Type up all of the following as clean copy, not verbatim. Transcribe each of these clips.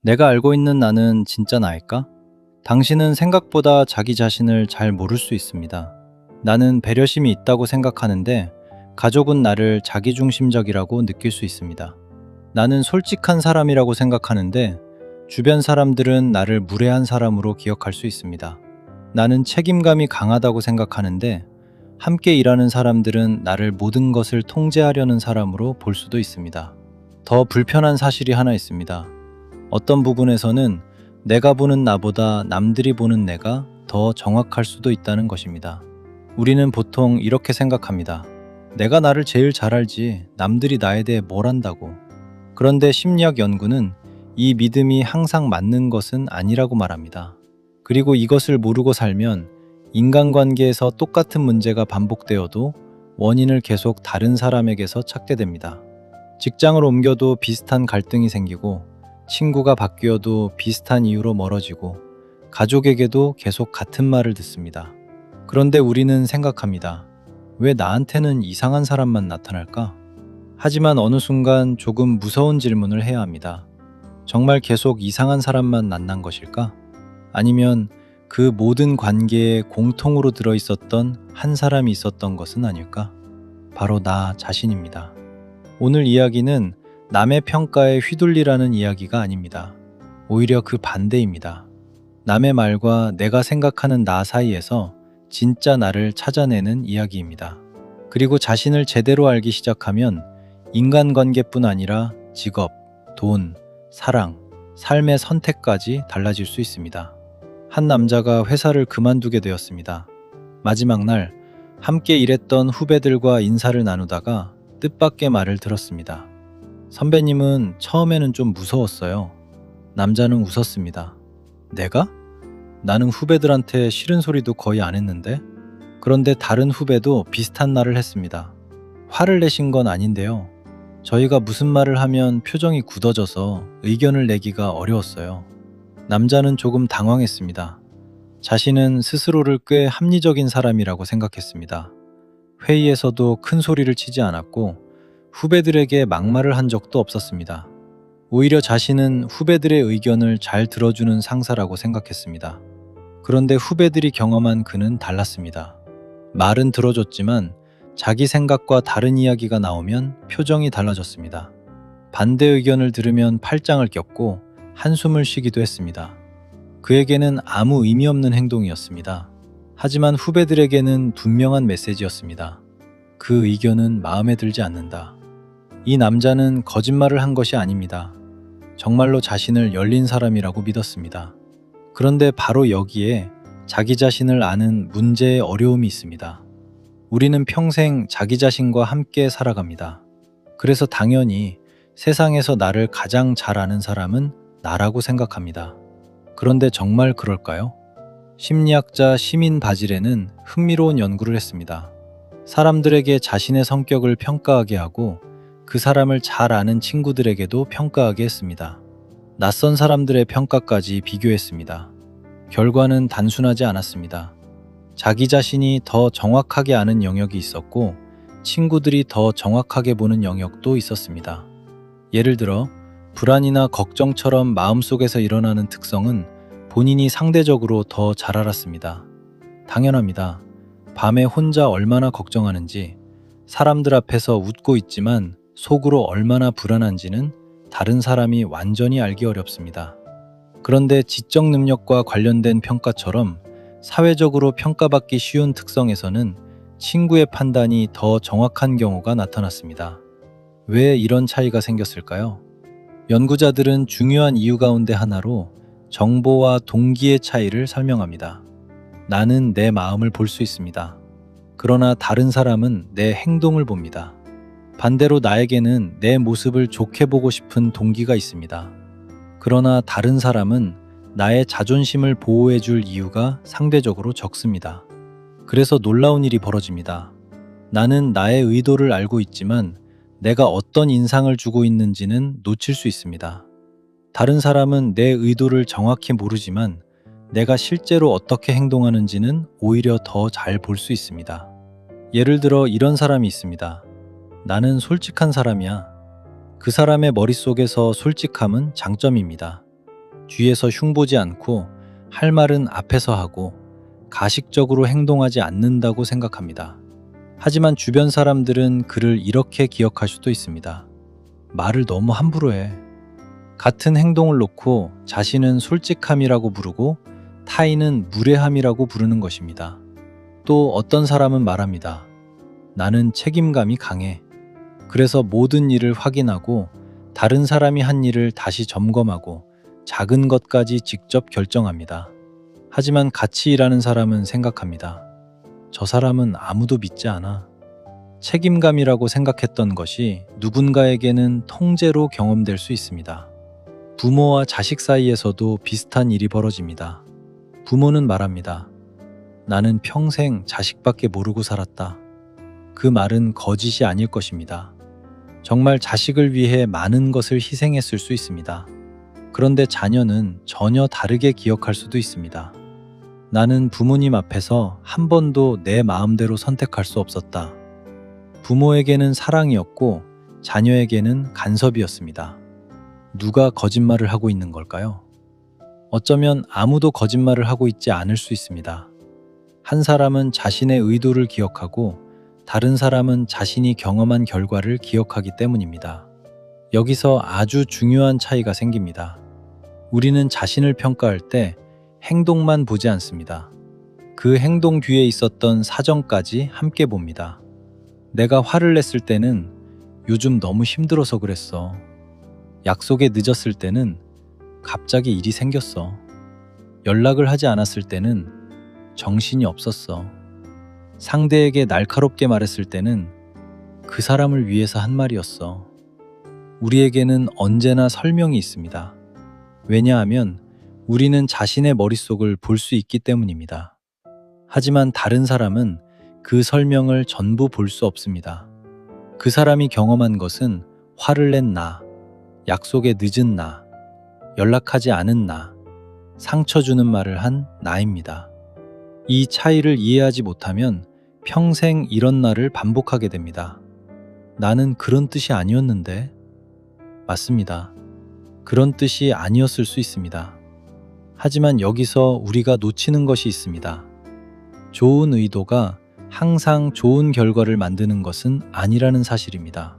내가 알고 있는 나는 진짜 나일까? 당신은 생각보다 자기 자신을 잘 모를 수 있습니다. 나는 배려심이 있다고 생각하는데 가족은 나를 자기중심적이라고 느낄 수 있습니다. 나는 솔직한 사람이라고 생각하는데 주변 사람들은 나를 무례한 사람으로 기억할 수 있습니다. 나는 책임감이 강하다고 생각하는데 함께 일하는 사람들은 나를 모든 것을 통제하려는 사람으로 볼 수도 있습니다. 더 불편한 사실이 하나 있습니다. 어떤 부분에서는 내가 보는 나보다 남들이 보는 내가 더 정확할 수도 있다는 것입니다. 우리는 보통 이렇게 생각합니다. 내가 나를 제일 잘 알지, 남들이 나에 대해 뭘 안다고. 그런데 심리학 연구는 이 믿음이 항상 맞는 것은 아니라고 말합니다. 그리고 이것을 모르고 살면 인간관계에서 똑같은 문제가 반복되어도 원인을 계속 다른 사람에게서 찾게 됩니다. 직장을 옮겨도 비슷한 갈등이 생기고, 친구가 바뀌어도 비슷한 이유로 멀어지고, 가족에게도 계속 같은 말을 듣습니다. 그런데 우리는 생각합니다. 왜 나한테는 이상한 사람만 나타날까? 하지만 어느 순간 조금 무서운 질문을 해야 합니다. 정말 계속 이상한 사람만 만난 것일까? 아니면 그 모든 관계에 공통으로 들어있었던 한 사람이 있었던 것은 아닐까? 바로 나 자신입니다. 오늘 이야기는 남의 평가에 휘둘리라는 이야기가 아닙니다. 오히려 그 반대입니다. 남의 말과 내가 생각하는 나 사이에서 진짜 나를 찾아내는 이야기입니다. 그리고 자신을 제대로 알기 시작하면 인간관계뿐 아니라 직업, 돈, 사랑, 삶의 선택까지 달라질 수 있습니다. 한 남자가 회사를 그만두게 되었습니다. 마지막 날 함께 일했던 후배들과 인사를 나누다가 뜻밖의 말을 들었습니다. 선배님은 처음에는 좀 무서웠어요. 남자는 웃었습니다. 내가? 나는 후배들한테 싫은 소리도 거의 안 했는데? 그런데 다른 후배도 비슷한 말을 했습니다. 화를 내신 건 아닌데요. 저희가 무슨 말을 하면 표정이 굳어져서 의견을 내기가 어려웠어요. 남자는 조금 당황했습니다. 자신은 스스로를 꽤 합리적인 사람이라고 생각했습니다. 회의에서도 큰 소리를 치지 않았고 후배들에게 막말을 한 적도 없었습니다. 오히려 자신은 후배들의 의견을 잘 들어주는 상사라고 생각했습니다. 그런데 후배들이 경험한 그는 달랐습니다. 말은 들어줬지만 자기 생각과 다른 이야기가 나오면 표정이 달라졌습니다. 반대 의견을 들으면 팔짱을 꼈고 한숨을 쉬기도 했습니다. 그에게는 아무 의미 없는 행동이었습니다. 하지만 후배들에게는 분명한 메시지였습니다. 그 의견은 마음에 들지 않는다. 이 남자는 거짓말을 한 것이 아닙니다. 정말로 자신을 열린 사람이라고 믿었습니다. 그런데 바로 여기에 자기 자신을 아는 문제의 어려움이 있습니다. 우리는 평생 자기 자신과 함께 살아갑니다. 그래서 당연히 세상에서 나를 가장 잘 아는 사람은 나라고 생각합니다. 그런데 정말 그럴까요? 심리학자 시민 바질레는 흥미로운 연구를 했습니다. 사람들에게 자신의 성격을 평가하게 하고 그 사람을 잘 아는 친구들에게도 평가하게 했습니다. 낯선 사람들의 평가까지 비교했습니다. 결과는 단순하지 않았습니다. 자기 자신이 더 정확하게 아는 영역이 있었고 친구들이 더 정확하게 보는 영역도 있었습니다. 예를 들어 불안이나 걱정처럼 마음속에서 일어나는 특성은 본인이 상대적으로 더 잘 알았습니다. 당연합니다. 밤에 혼자 얼마나 걱정하는지, 사람들 앞에서 웃고 있지만 속으로 얼마나 불안한지는 다른 사람이 완전히 알기 어렵습니다. 그런데 지적 능력과 관련된 평가처럼 사회적으로 평가받기 쉬운 특성에서는 친구의 판단이 더 정확한 경우가 나타났습니다. 왜 이런 차이가 생겼을까요? 연구자들은 중요한 이유 가운데 하나로 정보와 동기의 차이를 설명합니다. 나는 내 마음을 볼 수 있습니다. 그러나 다른 사람은 내 행동을 봅니다. 반대로 나에게는 내 모습을 좋게 보고 싶은 동기가 있습니다. 그러나 다른 사람은 나의 자존심을 보호해 줄 이유가 상대적으로 적습니다. 그래서 놀라운 일이 벌어집니다. 나는 나의 의도를 알고 있지만 내가 어떤 인상을 주고 있는지는 놓칠 수 있습니다. 다른 사람은 내 의도를 정확히 모르지만 내가 실제로 어떻게 행동하는지는 오히려 더 잘 볼 수 있습니다. 예를 들어 이런 사람이 있습니다. 나는 솔직한 사람이야. 그 사람의 머릿속에서 솔직함은 장점입니다. 뒤에서 흉보지 않고 할 말은 앞에서 하고 가식적으로 행동하지 않는다고 생각합니다. 하지만 주변 사람들은 그를 이렇게 기억할 수도 있습니다. 말을 너무 함부로 해. 같은 행동을 놓고 자신은 솔직함이라고 부르고 타인은 무례함이라고 부르는 것입니다. 또 어떤 사람은 말합니다. 나는 책임감이 강해. 그래서 모든 일을 확인하고 다른 사람이 한 일을 다시 점검하고 작은 것까지 직접 결정합니다. 하지만 같이 일하는 사람은 생각합니다. 저 사람은 아무도 믿지 않아. 책임감이라고 생각했던 것이 누군가에게는 통제로 경험될 수 있습니다. 부모와 자식 사이에서도 비슷한 일이 벌어집니다. 부모는 말합니다. 나는 평생 자식밖에 모르고 살았다. 그 말은 거짓이 아닐 것입니다. 정말 자식을 위해 많은 것을 희생했을 수 있습니다. 그런데 자녀는 전혀 다르게 기억할 수도 있습니다. 나는 부모님 앞에서 한 번도 내 마음대로 선택할 수 없었다. 부모에게는 사랑이었고 자녀에게는 간섭이었습니다. 누가 거짓말을 하고 있는 걸까요? 어쩌면 아무도 거짓말을 하고 있지 않을 수 있습니다. 한 사람은 자신의 의도를 기억하고 다른 사람은 자신이 경험한 결과를 기억하기 때문입니다. 여기서 아주 중요한 차이가 생깁니다. 우리는 자신을 평가할 때 행동만 보지 않습니다. 그 행동 뒤에 있었던 사정까지 함께 봅니다. 내가 화를 냈을 때는 요즘 너무 힘들어서 그랬어. 약속에 늦었을 때는 갑자기 일이 생겼어. 연락을 하지 않았을 때는 정신이 없었어. 상대에게 날카롭게 말했을 때는 그 사람을 위해서 한 말이었어. 우리에게는 언제나 설명이 있습니다. 왜냐하면 우리는 자신의 머릿속을 볼 수 있기 때문입니다. 하지만 다른 사람은 그 설명을 전부 볼 수 없습니다. 그 사람이 경험한 것은 화를 낸 나, 약속에 늦은 나, 연락하지 않은 나, 상처 주는 말을 한 나입니다. 이 차이를 이해하지 못하면 평생 이런 날을 반복하게 됩니다. 나는 그런 뜻이 아니었는데. 맞습니다. 그런 뜻이 아니었을 수 있습니다. 하지만 여기서 우리가 놓치는 것이 있습니다. 좋은 의도가 항상 좋은 결과를 만드는 것은 아니라는 사실입니다.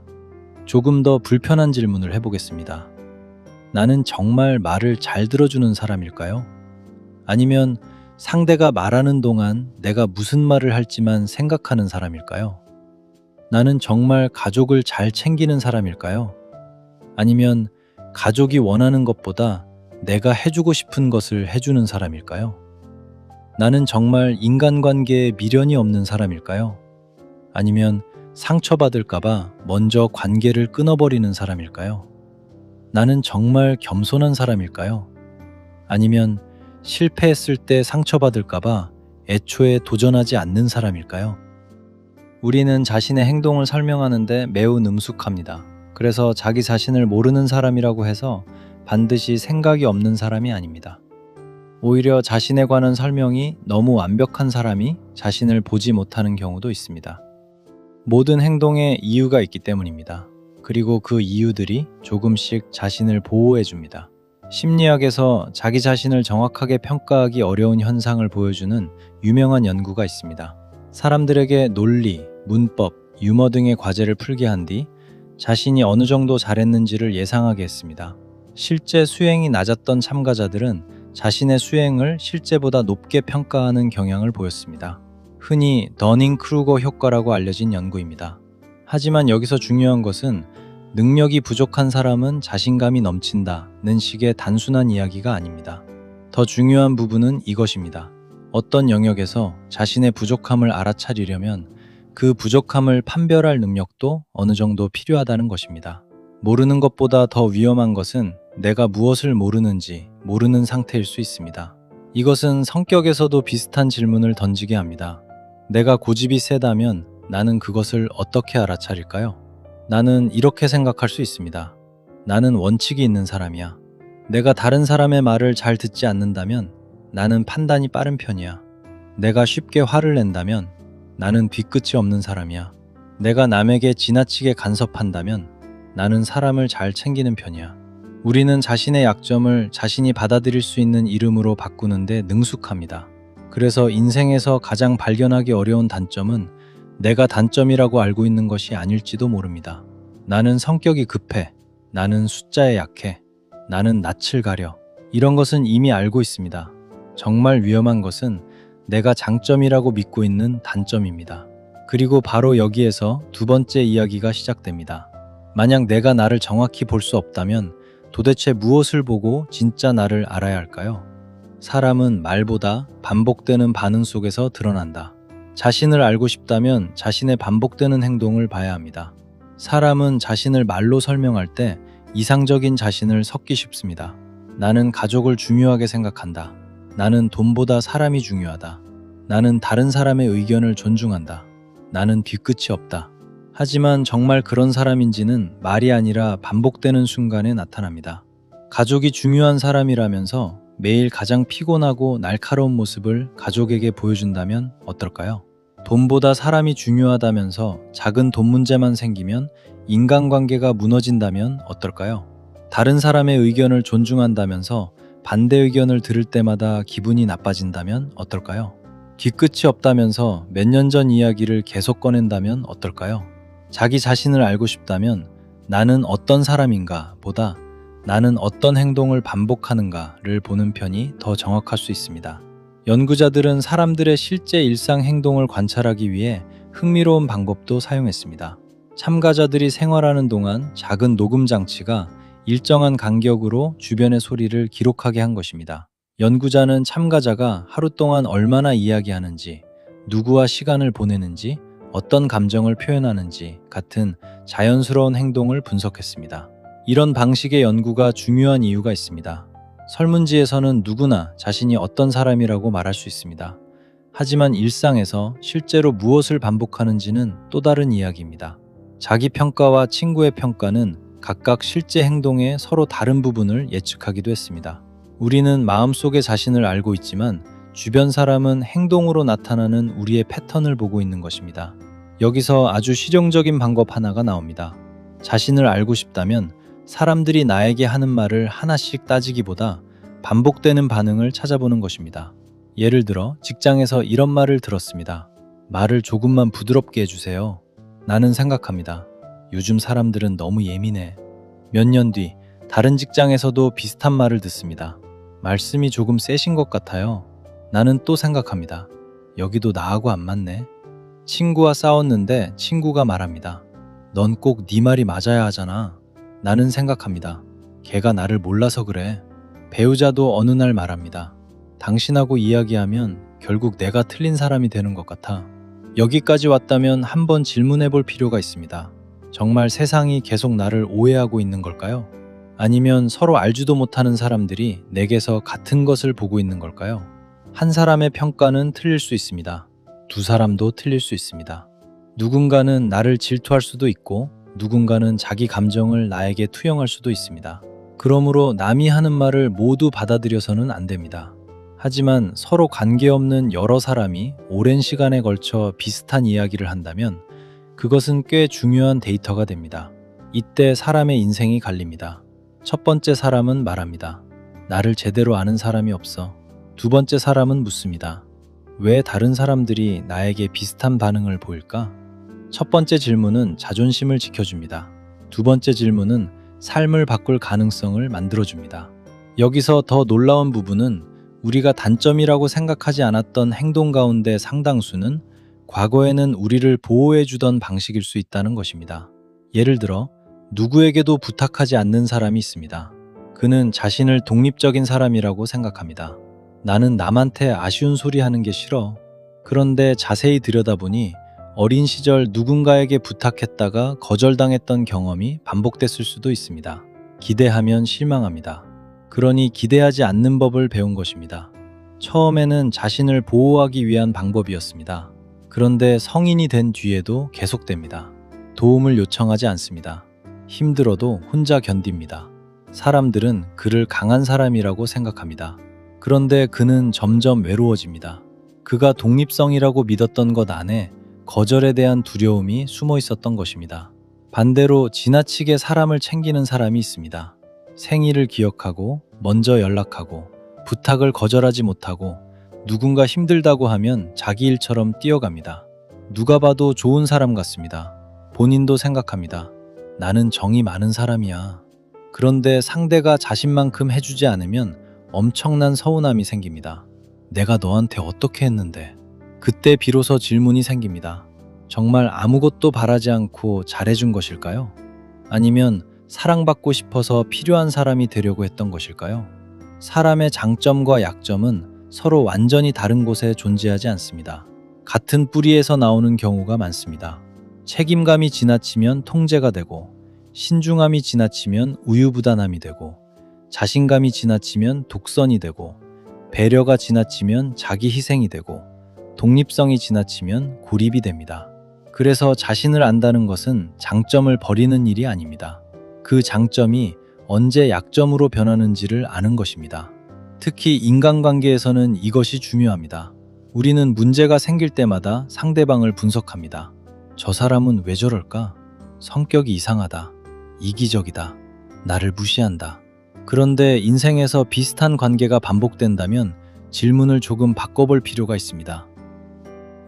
조금 더 불편한 질문을 해보겠습니다. 나는 정말 말을 잘 들어주는 사람일까요? 아니면 상대가 말하는 동안 내가 무슨 말을 할지만 생각하는 사람일까요? 나는 정말 가족을 잘 챙기는 사람일까요? 아니면 가족이 원하는 것보다 내가 해주고 싶은 것을 해주는 사람일까요? 나는 정말 인간관계에 미련이 없는 사람일까요? 아니면 상처받을까봐 먼저 관계를 끊어버리는 사람일까요? 나는 정말 겸손한 사람일까요? 아니면 실패했을 때 상처받을까봐 애초에 도전하지 않는 사람일까요? 우리는 자신의 행동을 설명하는데 매우 능숙합니다. 그래서 자기 자신을 모르는 사람이라고 해서 반드시 생각이 없는 사람이 아닙니다. 오히려 자신에 관한 설명이 너무 완벽한 사람이 자신을 보지 못하는 경우도 있습니다. 모든 행동에 이유가 있기 때문입니다. 그리고 그 이유들이 조금씩 자신을 보호해 줍니다. 심리학에서 자기 자신을 정확하게 평가하기 어려운 현상을 보여주는 유명한 연구가 있습니다. 사람들에게 논리, 문법, 유머 등의 과제를 풀게 한 뒤 자신이 어느 정도 잘했는지를 예상하게 했습니다. 실제 수행이 낮았던 참가자들은 자신의 수행을 실제보다 높게 평가하는 경향을 보였습니다. 흔히 더닝크루거 효과라고 알려진 연구입니다. 하지만 여기서 중요한 것은 능력이 부족한 사람은 자신감이 넘친다는 식의 단순한 이야기가 아닙니다. 더 중요한 부분은 이것입니다. 어떤 영역에서 자신의 부족함을 알아차리려면 그 부족함을 판별할 능력도 어느 정도 필요하다는 것입니다. 모르는 것보다 더 위험한 것은 내가 무엇을 모르는지 모르는 상태일 수 있습니다. 이것은 성격에서도 비슷한 질문을 던지게 합니다. 내가 고집이 세다면 나는 그것을 어떻게 알아차릴까요? 나는 이렇게 생각할 수 있습니다. 나는 원칙이 있는 사람이야. 내가 다른 사람의 말을 잘 듣지 않는다면 나는 판단이 빠른 편이야. 내가 쉽게 화를 낸다면 나는 뒤끝이 없는 사람이야. 내가 남에게 지나치게 간섭한다면 나는 사람을 잘 챙기는 편이야. 우리는 자신의 약점을 자신이 받아들일 수 있는 이름으로 바꾸는데 능숙합니다. 그래서 인생에서 가장 발견하기 어려운 단점은 내가 단점이라고 알고 있는 것이 아닐지도 모릅니다. 나는 성격이 급해. 나는 숫자에 약해. 나는 낯을 가려. 이런 것은 이미 알고 있습니다. 정말 위험한 것은 내가 장점이라고 믿고 있는 단점입니다. 그리고 바로 여기에서 두 번째 이야기가 시작됩니다. 만약 내가 나를 정확히 볼 수 없다면 도대체 무엇을 보고 진짜 나를 알아야 할까요? 사람은 말보다 반복되는 반응 속에서 드러난다. 자신을 알고 싶다면 자신의 반복되는 행동을 봐야 합니다. 사람은 자신을 말로 설명할 때 이상적인 자신을 섞기 쉽습니다. 나는 가족을 중요하게 생각한다. 나는 돈보다 사람이 중요하다. 나는 다른 사람의 의견을 존중한다. 나는 뒤끝이 없다. 하지만 정말 그런 사람인지는 말이 아니라 반복되는 순간에 나타납니다. 가족이 중요한 사람이라면서 매일 가장 피곤하고 날카로운 모습을 가족에게 보여준다면 어떨까요? 돈보다 사람이 중요하다면서 작은 돈 문제만 생기면 인간관계가 무너진다면 어떨까요? 다른 사람의 의견을 존중한다면서 반대 의견을 들을 때마다 기분이 나빠진다면 어떨까요? 뒤끝이 없다면서 몇 년 전 이야기를 계속 꺼낸다면 어떨까요? 자기 자신을 알고 싶다면 나는 어떤 사람인가 보다 나는 어떤 행동을 반복하는가를 보는 편이 더 정확할 수 있습니다. 연구자들은 사람들의 실제 일상 행동을 관찰하기 위해 흥미로운 방법도 사용했습니다. 참가자들이 생활하는 동안 작은 녹음 장치가 일정한 간격으로 주변의 소리를 기록하게 한 것입니다. 연구자는 참가자가 하루 동안 얼마나 이야기하는지, 누구와 시간을 보내는지, 어떤 감정을 표현하는지 같은 자연스러운 행동을 분석했습니다. 이런 방식의 연구가 중요한 이유가 있습니다. 설문지에서는 누구나 자신이 어떤 사람이라고 말할 수 있습니다. 하지만 일상에서 실제로 무엇을 반복하는지는 또 다른 이야기입니다. 자기 평가와 친구의 평가는 각각 실제 행동의 서로 다른 부분을 예측하기도 했습니다. 우리는 마음속의 자신을 알고 있지만 주변 사람은 행동으로 나타나는 우리의 패턴을 보고 있는 것입니다. 여기서 아주 실용적인 방법 하나가 나옵니다. 자신을 알고 싶다면 사람들이 나에게 하는 말을 하나씩 따지기보다 반복되는 반응을 찾아보는 것입니다. 예를 들어 직장에서 이런 말을 들었습니다. 말을 조금만 부드럽게 해주세요. 나는 생각합니다. 요즘 사람들은 너무 예민해. 몇 년 뒤 다른 직장에서도 비슷한 말을 듣습니다. 말씀이 조금 세신 것 같아요. 나는 또 생각합니다. 여기도 나하고 안 맞네. 친구와 싸웠는데 친구가 말합니다. 넌 꼭 네 말이 맞아야 하잖아. 나는 생각합니다. 걔가 나를 몰라서 그래. 배우자도 어느 날 말합니다. 당신하고 이야기하면 결국 내가 틀린 사람이 되는 것 같아. 여기까지 왔다면 한번 질문해 볼 필요가 있습니다. 정말 세상이 계속 나를 오해하고 있는 걸까요? 아니면 서로 알지도 못하는 사람들이 내게서 같은 것을 보고 있는 걸까요? 한 사람의 평가는 틀릴 수 있습니다. 두 사람도 틀릴 수 있습니다. 누군가는 나를 질투할 수도 있고 누군가는 자기 감정을 나에게 투영할 수도 있습니다. 그러므로 남이 하는 말을 모두 받아들여서는 안 됩니다. 하지만 서로 관계없는 여러 사람이 오랜 시간에 걸쳐 비슷한 이야기를 한다면 그것은 꽤 중요한 데이터가 됩니다. 이때 사람의 인생이 갈립니다. 첫 번째 사람은 말합니다. 나를 제대로 아는 사람이 없어. 두 번째 사람은 묻습니다. 왜 다른 사람들이 나에게 비슷한 반응을 보일까? 첫 번째 질문은 자존심을 지켜줍니다. 두 번째 질문은 삶을 바꿀 가능성을 만들어줍니다. 여기서 더 놀라운 부분은 우리가 단점이라고 생각하지 않았던 행동 가운데 상당수는 과거에는 우리를 보호해주던 방식일 수 있다는 것입니다. 예를 들어 누구에게도 부탁하지 않는 사람이 있습니다. 그는 자신을 독립적인 사람이라고 생각합니다. 나는 남한테 아쉬운 소리 하는 게 싫어. 그런데 자세히 들여다보니 어린 시절 누군가에게 부탁했다가 거절당했던 경험이 반복됐을 수도 있습니다. 기대하면 실망합니다. 그러니 기대하지 않는 법을 배운 것입니다. 처음에는 자신을 보호하기 위한 방법이었습니다. 그런데 성인이 된 뒤에도 계속됩니다. 도움을 요청하지 않습니다. 힘들어도 혼자 견딥니다. 사람들은 그를 강한 사람이라고 생각합니다. 그런데 그는 점점 외로워집니다. 그가 독립성이라고 믿었던 것 안에 거절에 대한 두려움이 숨어 있었던 것입니다. 반대로 지나치게 사람을 챙기는 사람이 있습니다. 생일을 기억하고 먼저 연락하고 부탁을 거절하지 못하고 누군가 힘들다고 하면 자기 일처럼 뛰어갑니다. 누가 봐도 좋은 사람 같습니다. 본인도 생각합니다. 나는 정이 많은 사람이야. 그런데 상대가 자신만큼 해주지 않으면 엄청난 서운함이 생깁니다. 내가 너한테 어떻게 했는데? 그때 비로소 질문이 생깁니다. 정말 아무것도 바라지 않고 잘해준 것일까요? 아니면 사랑받고 싶어서 필요한 사람이 되려고 했던 것일까요? 사람의 장점과 약점은 서로 완전히 다른 곳에 존재하지 않습니다. 같은 뿌리에서 나오는 경우가 많습니다. 책임감이 지나치면 통제가 되고, 신중함이 지나치면 우유부단함이 되고, 자신감이 지나치면 독선이 되고, 배려가 지나치면 자기 희생이 되고, 독립성이 지나치면 고립이 됩니다. 그래서 자신을 안다는 것은 장점을 버리는 일이 아닙니다. 그 장점이 언제 약점으로 변하는지를 아는 것입니다. 특히 인간관계에서는 이것이 중요합니다. 우리는 문제가 생길 때마다 상대방을 분석합니다. 저 사람은 왜 저럴까? 성격이 이상하다. 이기적이다. 나를 무시한다. 그런데 인생에서 비슷한 관계가 반복된다면 질문을 조금 바꿔볼 필요가 있습니다.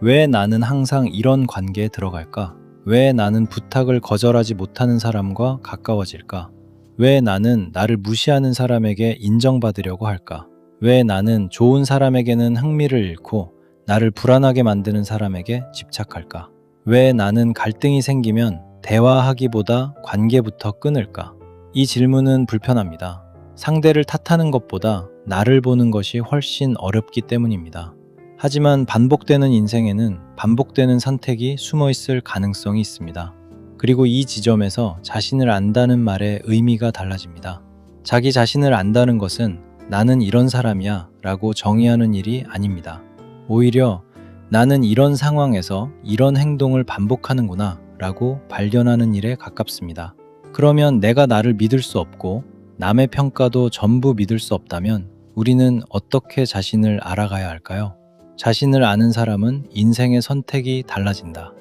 왜 나는 항상 이런 관계에 들어갈까? 왜 나는 부탁을 거절하지 못하는 사람과 가까워질까? 왜 나는 나를 무시하는 사람에게 인정받으려고 할까? 왜 나는 좋은 사람에게는 흥미를 잃고 나를 불안하게 만드는 사람에게 집착할까? 왜 나는 갈등이 생기면 대화하기보다 관계부터 끊을까? 이 질문은 불편합니다. 상대를 탓하는 것보다 나를 보는 것이 훨씬 어렵기 때문입니다. 하지만 반복되는 인생에는 반복되는 선택이 숨어 있을 가능성이 있습니다. 그리고 이 지점에서 자신을 안다는 말의 의미가 달라집니다. 자기 자신을 안다는 것은 나는 이런 사람이야 라고 정의하는 일이 아닙니다. 오히려 나는 이런 상황에서 이런 행동을 반복하는구나 라고 발견하는 일에 가깝습니다. 그러면 내가 나를 믿을 수 없고 남의 평가도 전부 믿을 수 없다면 우리는 어떻게 자신을 알아가야 할까요? 자신을 아는 사람은 인생의 선택이 달라진다.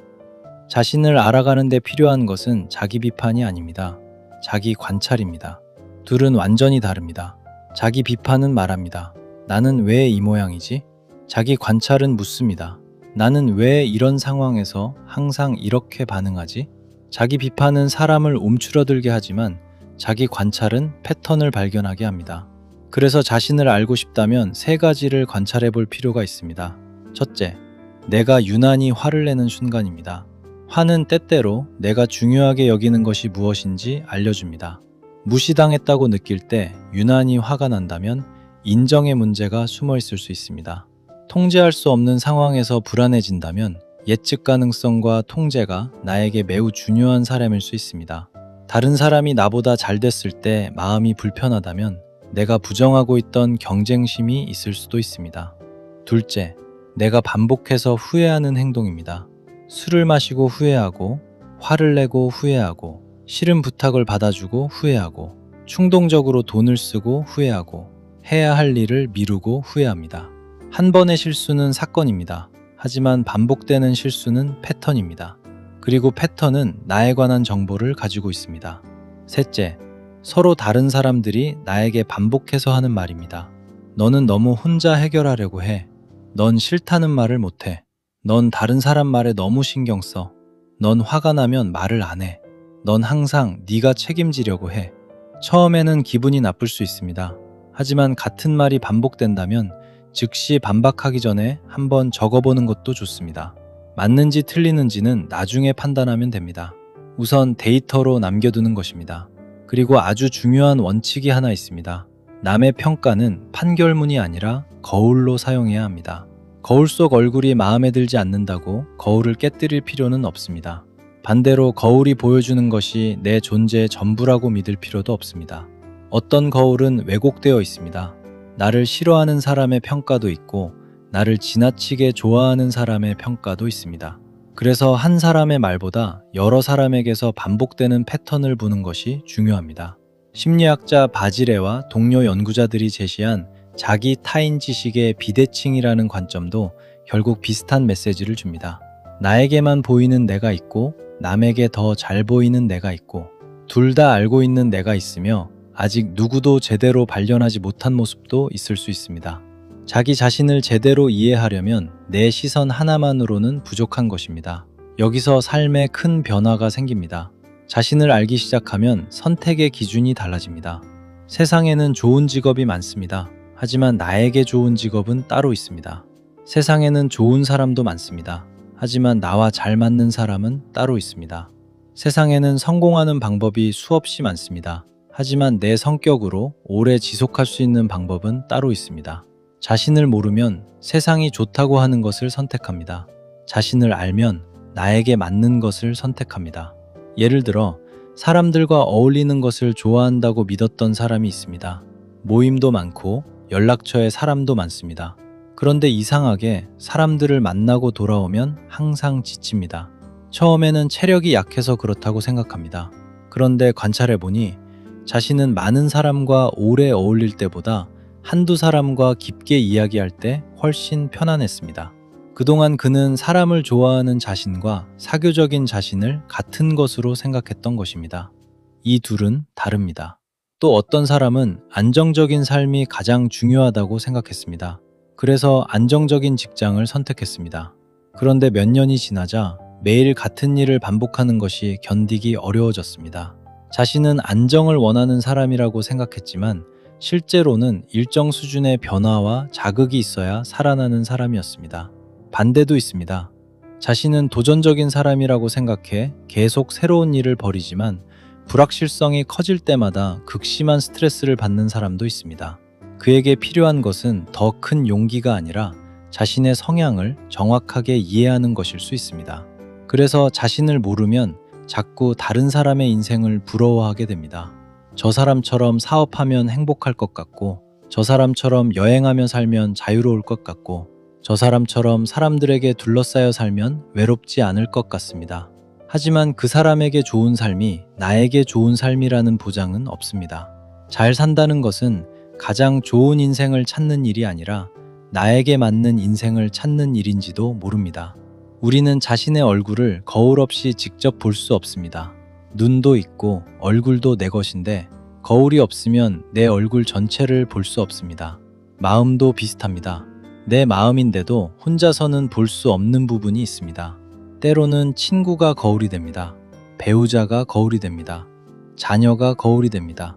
자신을 알아가는 데 필요한 것은 자기 비판이 아닙니다. 자기 관찰입니다. 둘은 완전히 다릅니다. 자기 비판은 말합니다. 나는 왜 이 모양이지? 자기 관찰은 묻습니다. 나는 왜 이런 상황에서 항상 이렇게 반응하지? 자기 비판은 사람을 움츠러들게 하지만 자기 관찰은 패턴을 발견하게 합니다. 그래서 자신을 알고 싶다면 세 가지를 관찰해 볼 필요가 있습니다. 첫째, 내가 유난히 화를 내는 순간입니다. 화는 때때로 내가 중요하게 여기는 것이 무엇인지 알려줍니다. 무시당했다고 느낄 때 유난히 화가 난다면 인정의 문제가 숨어 있을 수 있습니다. 통제할 수 없는 상황에서 불안해진다면 예측 가능성과 통제가 나에게 매우 중요한 사람일 수 있습니다. 다른 사람이 나보다 잘 됐을 때 마음이 불편하다면 내가 부정하고 있던 경쟁심이 있을 수도 있습니다. 둘째, 내가 반복해서 후회하는 행동입니다. 술을 마시고 후회하고, 화를 내고 후회하고, 싫은 부탁을 받아주고 후회하고, 충동적으로 돈을 쓰고 후회하고, 해야 할 일을 미루고 후회합니다. 한 번의 실수는 사건입니다. 하지만 반복되는 실수는 패턴입니다. 그리고 패턴은 나에 관한 정보를 가지고 있습니다. 셋째, 서로 다른 사람들이 나에게 반복해서 하는 말입니다. 너는 너무 혼자 해결하려고 해. 넌 싫다는 말을 못해. 넌 다른 사람 말에 너무 신경 써. 넌 화가 나면 말을 안 해. 넌 항상 네가 책임지려고 해. 처음에는 기분이 나쁠 수 있습니다. 하지만 같은 말이 반복된다면 즉시 반박하기 전에 한번 적어보는 것도 좋습니다. 맞는지 틀리는지는 나중에 판단하면 됩니다. 우선 데이터로 남겨두는 것입니다. 그리고 아주 중요한 원칙이 하나 있습니다. 남의 평가는 판결문이 아니라 거울로 사용해야 합니다. 거울 속 얼굴이 마음에 들지 않는다고 거울을 깨뜨릴 필요는 없습니다. 반대로 거울이 보여주는 것이 내 존재의 전부라고 믿을 필요도 없습니다. 어떤 거울은 왜곡되어 있습니다. 나를 싫어하는 사람의 평가도 있고 나를 지나치게 좋아하는 사람의 평가도 있습니다. 그래서 한 사람의 말보다 여러 사람에게서 반복되는 패턴을 보는 것이 중요합니다. 심리학자 바지레와 동료 연구자들이 제시한 자기 타인 지식의 비대칭이라는 관점도 결국 비슷한 메시지를 줍니다. 나에게만 보이는 내가 있고 남에게 더 잘 보이는 내가 있고 둘 다 알고 있는 내가 있으며 아직 누구도 제대로 발견하지 못한 모습도 있을 수 있습니다. 자기 자신을 제대로 이해하려면 내 시선 하나만으로는 부족한 것입니다. 여기서 삶에 큰 변화가 생깁니다. 자신을 알기 시작하면 선택의 기준이 달라집니다. 세상에는 좋은 직업이 많습니다. 하지만 나에게 좋은 직업은 따로 있습니다. 세상에는 좋은 사람도 많습니다. 하지만 나와 잘 맞는 사람은 따로 있습니다. 세상에는 성공하는 방법이 수없이 많습니다. 하지만 내 성격으로 오래 지속할 수 있는 방법은 따로 있습니다. 자신을 모르면 세상이 좋다고 하는 것을 선택합니다. 자신을 알면 나에게 맞는 것을 선택합니다. 예를 들어 사람들과 어울리는 것을 좋아한다고 믿었던 사람이 있습니다. 모임도 많고 연락처에 사람도 많습니다. 그런데 이상하게 사람들을 만나고 돌아오면 항상 지칩니다. 처음에는 체력이 약해서 그렇다고 생각합니다. 그런데 관찰해보니 자신은 많은 사람과 오래 어울릴 때보다 한두 사람과 깊게 이야기할 때 훨씬 편안했습니다. 그동안 그는 사람을 좋아하는 자신과 사교적인 자신을 같은 것으로 생각했던 것입니다. 이 둘은 다릅니다. 또 어떤 사람은 안정적인 삶이 가장 중요하다고 생각했습니다. 그래서 안정적인 직장을 선택했습니다. 그런데 몇 년이 지나자 매일 같은 일을 반복하는 것이 견디기 어려워졌습니다. 자신은 안정을 원하는 사람이라고 생각했지만 실제로는 일정 수준의 변화와 자극이 있어야 살아나는 사람이었습니다. 반대도 있습니다. 자신은 도전적인 사람이라고 생각해 계속 새로운 일을 벌이지만 불확실성이 커질 때마다 극심한 스트레스를 받는 사람도 있습니다. 그에게 필요한 것은 더 큰 용기가 아니라 자신의 성향을 정확하게 이해하는 것일 수 있습니다. 그래서 자신을 모르면 자꾸 다른 사람의 인생을 부러워하게 됩니다. 저 사람처럼 사업하면 행복할 것 같고, 저 사람처럼 여행하며 살면 자유로울 것 같고, 저 사람처럼 사람들에게 둘러싸여 살면 외롭지 않을 것 같습니다. 하지만 그 사람에게 좋은 삶이 나에게 좋은 삶이라는 보장은 없습니다. 잘 산다는 것은 가장 좋은 인생을 찾는 일이 아니라 나에게 맞는 인생을 찾는 일인지도 모릅니다. 우리는 자신의 얼굴을 거울 없이 직접 볼 수 없습니다. 눈도 있고 얼굴도 내 것인데 거울이 없으면 내 얼굴 전체를 볼 수 없습니다. 마음도 비슷합니다. 내 마음인데도 혼자서는 볼 수 없는 부분이 있습니다. 때로는 친구가 거울이 됩니다. 배우자가 거울이 됩니다. 자녀가 거울이 됩니다.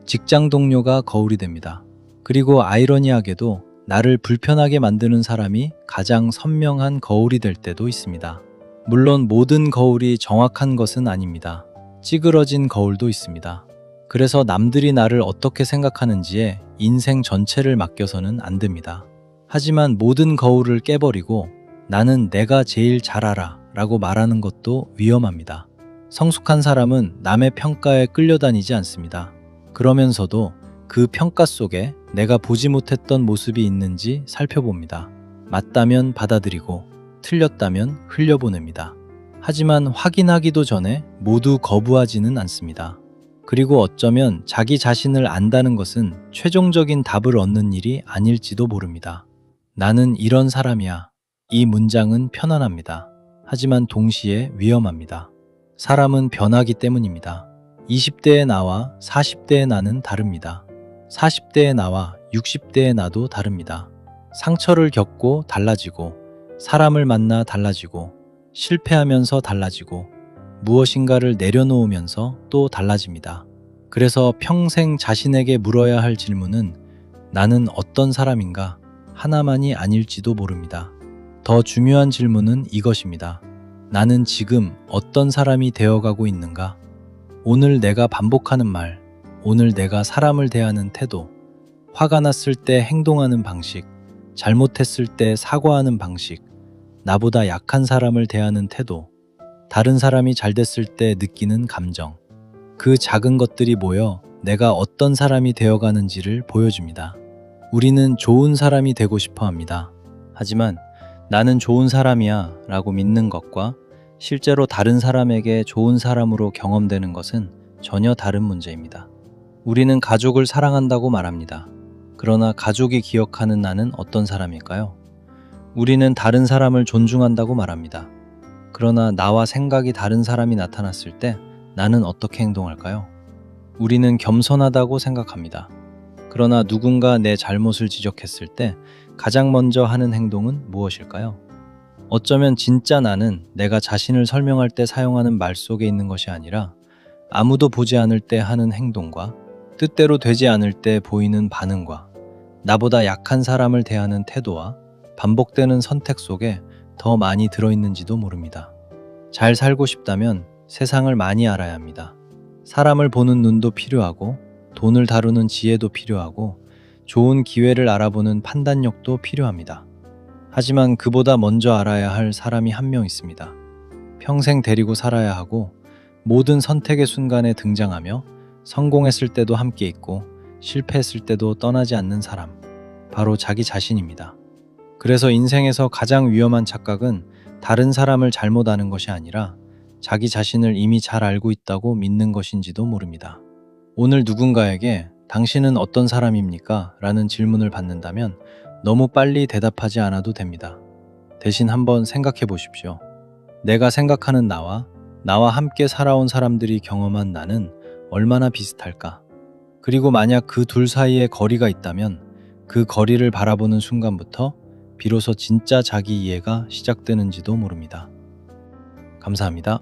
직장 동료가 거울이 됩니다. 그리고 아이러니하게도 나를 불편하게 만드는 사람이 가장 선명한 거울이 될 때도 있습니다. 물론 모든 거울이 정확한 것은 아닙니다. 찌그러진 거울도 있습니다. 그래서 남들이 나를 어떻게 생각하는지에 인생 전체를 맡겨서는 안 됩니다. 하지만 모든 거울을 깨버리고 나는 내가 제일 잘 알아 라고 말하는 것도 위험합니다. 성숙한 사람은 남의 평가에 끌려다니지 않습니다. 그러면서도 그 평가 속에 내가 보지 못했던 모습이 있는지 살펴봅니다. 맞다면 받아들이고 틀렸다면 흘려보냅니다. 하지만 확인하기도 전에 모두 거부하지는 않습니다. 그리고 어쩌면 자기 자신을 안다는 것은 최종적인 답을 얻는 일이 아닐지도 모릅니다. 나는 이런 사람이야. 이 문장은 편안합니다. 하지만 동시에 위험합니다. 사람은 변하기 때문입니다. 20대의 나와 40대의 나는 다릅니다. 40대의 나와 60대의 나도 다릅니다. 상처를 겪고 달라지고, 사람을 만나 달라지고, 실패하면서 달라지고, 무엇인가를 내려놓으면서 또 달라집니다. 그래서 평생 자신에게 물어야 할 질문은 나는 어떤 사람인가? 하나만이 아닐지도 모릅니다. 더 중요한 질문은 이것입니다. 나는 지금 어떤 사람이 되어가고 있는가? 오늘 내가 반복하는 말, 오늘 내가 사람을 대하는 태도, 화가 났을 때 행동하는 방식, 잘못했을 때 사과하는 방식, 나보다 약한 사람을 대하는 태도, 다른 사람이 잘 됐을 때 느끼는 감정, 그 작은 것들이 모여 내가 어떤 사람이 되어가는지를 보여줍니다. 우리는 좋은 사람이 되고 싶어 합니다. 하지만 나는 좋은 사람이야 라고 믿는 것과 실제로 다른 사람에게 좋은 사람으로 경험되는 것은 전혀 다른 문제입니다. 우리는 가족을 사랑한다고 말합니다. 그러나 가족이 기억하는 나는 어떤 사람일까요? 우리는 다른 사람을 존중한다고 말합니다. 그러나 나와 생각이 다른 사람이 나타났을 때 나는 어떻게 행동할까요? 우리는 겸손하다고 생각합니다. 그러나 누군가 내 잘못을 지적했을 때 가장 먼저 하는 행동은 무엇일까요? 어쩌면 진짜 나는 내가 자신을 설명할 때 사용하는 말 속에 있는 것이 아니라 아무도 보지 않을 때 하는 행동과 뜻대로 되지 않을 때 보이는 반응과 나보다 약한 사람을 대하는 태도와 반복되는 선택 속에 더 많이 들어있는지도 모릅니다. 잘 살고 싶다면 세상을 많이 알아야 합니다. 사람을 보는 눈도 필요하고 돈을 다루는 지혜도 필요하고 좋은 기회를 알아보는 판단력도 필요합니다. 하지만 그보다 먼저 알아야 할 사람이 한 명 있습니다. 평생 데리고 살아야 하고 모든 선택의 순간에 등장하며 성공했을 때도 함께 있고 실패했을 때도 떠나지 않는 사람. 바로 자기 자신입니다. 그래서 인생에서 가장 위험한 착각은 다른 사람을 잘못 아는 것이 아니라 자기 자신을 이미 잘 알고 있다고 믿는 것인지도 모릅니다. 오늘 누군가에게 당신은 어떤 사람입니까? 라는 질문을 받는다면 너무 빨리 대답하지 않아도 됩니다. 대신 한번 생각해 보십시오. 내가 생각하는 나와 함께 살아온 사람들이 경험한 나는 얼마나 비슷할까? 그리고 만약 그 둘 사이에 거리가 있다면 그 거리를 바라보는 순간부터 비로소 진짜 자기 이해가 시작되는지도 모릅니다. 감사합니다.